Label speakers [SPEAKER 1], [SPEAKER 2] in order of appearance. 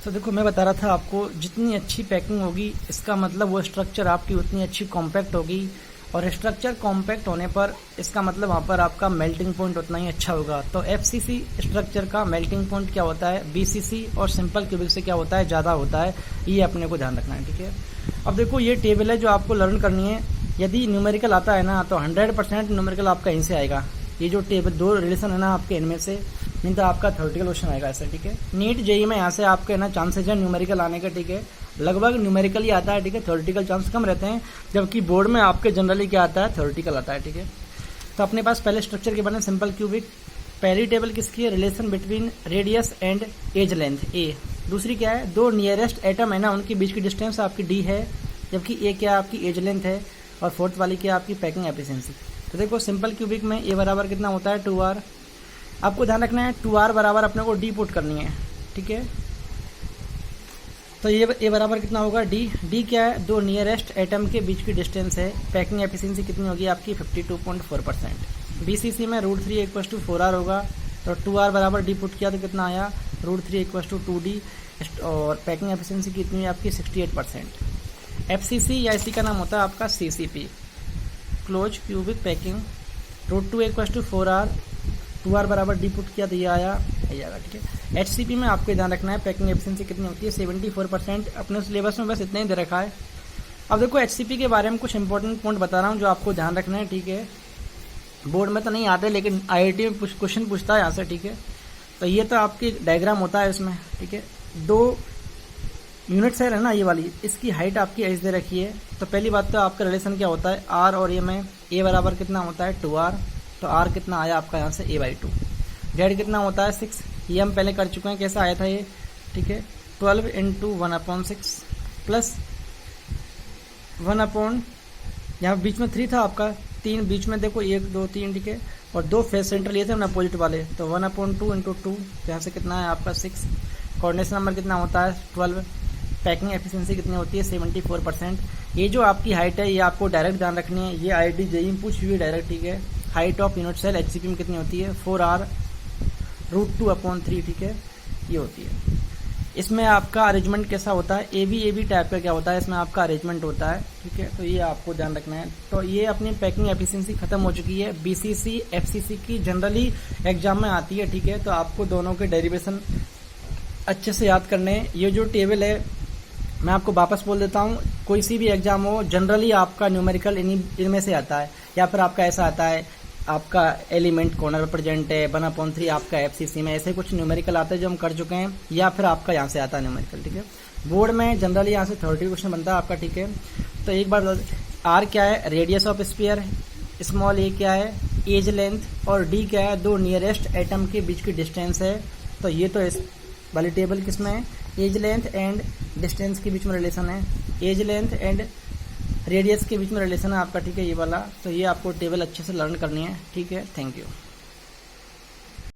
[SPEAKER 1] तो देखो मैं बता रहा था आपको, जितनी अच्छी पैकिंग होगी इसका मतलब वो स्ट्रक्चर आपकी उतनी अच्छी कॉम्पैक्ट होगी, और स्ट्रक्चर कॉम्पैक्ट होने पर इसका मतलब वहाँ पर आपका मेल्टिंग पॉइंट उतना ही अच्छा होगा। तो एफसीसी स्ट्रक्चर का मेल्टिंग पॉइंट क्या होता है, बीसीसी और सिंपल क्यूबिक से क्या होता है, ज़्यादा होता है। ये अपने को ध्यान रखना है, ठीक है। अब देखो ये टेबल है जो आपको लर्न करनी है। यदि न्यूमेरिकल आता है ना तो 100% न्यूमेरिकल आपका यहीं से आएगा। ये जो टेबल दो रिलेशन है ना आपके, इनमें से नहीं तो आपका थ्योरेटिकल क्वेश्चन आएगा ऐसे, ठीक है। नीट जेई में यहाँ से आपके ना चांसेज है न्यूमेरिकल आने के, ठीक है। लगभग न्यूमेरिकल ही आता है, ठीक है। थ्योरेटिकल चांस कम रहते हैं, जबकि बोर्ड में आपके जनरली क्या आता है, थ्योरेटिकल आता है, ठीक है। तो अपने पास पहले स्ट्रक्चर के बने सिंपल क्यूबिक। पहली टेबल किसकी है, relation between radius and edge length a. दूसरी क्या है, दो नियरेस्ट एटम है ना उनके बीच की डिस्टेंस आपकी डी है, जबकि ए क्या आपकी एज लेंथ है। और फोर्थ वाली क्या आपकी पैकिंग एफिशिएंसी। तो देखो सिंपल क्यूबिक में ए बराबर कितना होता है, 2r। आपको ध्यान रखना है 2r बराबर अपने को डी पुट करनी है, ठीक है। तो ये ए बराबर कितना होगा, डी क्या है, दो नियरेस्ट एटम के बीच की डिस्टेंस है। पैकिंग एफिशिएंसी कितनी होगी आपकी, 52.4%। बीसीसी में √3 = 4r होगा। तो 2r बराबर डी पुट किया तो कितना आया, √3 = 2d। और पैकिंग एफिशिएंसी कितनी है आपकी, 68%। एफसीसी या इसी का नाम होता है आपका CCP, close cubic packing. √2 = 4r, 2r बराबर डी पुट किया तो ये आया, ठीक है। एचसीपी में आपको ध्यान रखना है पैकिंग एफिशिएंसी कितनी होती है, 74%। अपने सिलेबस में बस इतना ही दे रखा है। अब देखो एचसीपी के बारे में कुछ इंपॉर्टेंट पॉइंट बता रहा हूँ जो आपको ध्यान रखना है, ठीक है। बोर्ड में तो नहीं आते लेकिन आईआईटी में क्वेश्चन पूछता है यहाँ से, ठीक है। तो ये तो आपकी डायग्राम होता है इसमें, ठीक है। दो यूनिट सेल है ना ये वाली, इसकी हाइट आपकी एच दे रखी है। तो पहली बात तो आपका रिलेशन क्या होता है, आर और ए में। ए बराबर कितना होता है, 2r। तो आर कितना आया आपका यहाँ से, a/2। जेड कितना होता है, 6। ये हम पहले कर चुके हैं, कैसा आया था ये, ठीक है। 12 × 1/6 प्लस 1 यहाँ बीच में 3 था आपका, 3 बीच में देखो 1 2 3, ठीक है। और 2 फेस सेंटर लिए थे हमने अपोजिट वाले, तो 1/2 × 2, यहाँ से कितना है आपका 6। कोऑर्डिनेशन नंबर कितना होता है, 12। पैकिंग एफिशिएंसी कितनी होती है, 74%। ये जो आपकी हाइट है ये आपको डायरेक्ट ध्यान रखनी है, ये आईआईटी जेईई में पूछ हुई है डायरेक्ट, ठीक है। Height of unit cell HCP में कितनी होती है, 4r √2/3, ठीक है, ये होती है। इसमें आपका अरेंजमेंट कैसा होता है, एबी टाइप का क्या होता है, इसमें आपका अरेंजमेंट होता है, ठीक है। तो ये आपको ध्यान रखना है। तो ये अपनी पैकिंग एफिशिएंसी खत्म हो चुकी है। बीसीसी एफसीसी की जनरली एग्जाम में आती है, ठीक है। तो आपको दोनों के डेरिवेशन अच्छे से याद करने हैं। ये जो टेबल है मैं आपको वापस बोल देता हूँ, कोई सी भी एग्जाम हो जनरली आपका न्यूमेरिकल इनमें से आता है, या फिर आपका ऐसा आता है आपका एलिमेंट कॉर्नर पर प्रेजेंट है 1/3 आपका एफसीसी में, ऐसे कुछ न्यूमेरिकल आते हैं जो हम कर चुके हैं, या फिर आपका यहाँ से आता है न्यूमेरिकल, ठीक है। बोर्ड में जनरली यहाँ से 30 क्वेश्चन बनता है आपका, ठीक है। तो एक बार आर क्या है, रेडियस ऑफ स्फीयर। स्मॉल ए क्या है, एज लेंथ। और डी क्या है, दो नियरेस्ट एटम के बीच की डिस्टेंस है। तो ये तो इस वाली टेबल किसमें है, एज लेंथ एंड डिस्टेंस के बीच में रिलेशन है, एज लेंथ एंड रेडियस के बीच में रिलेशन है आपका, ठीक है, ये वाला। तो ये आपको टेबल अच्छे से लर्न करनी है, ठीक है। Thank you.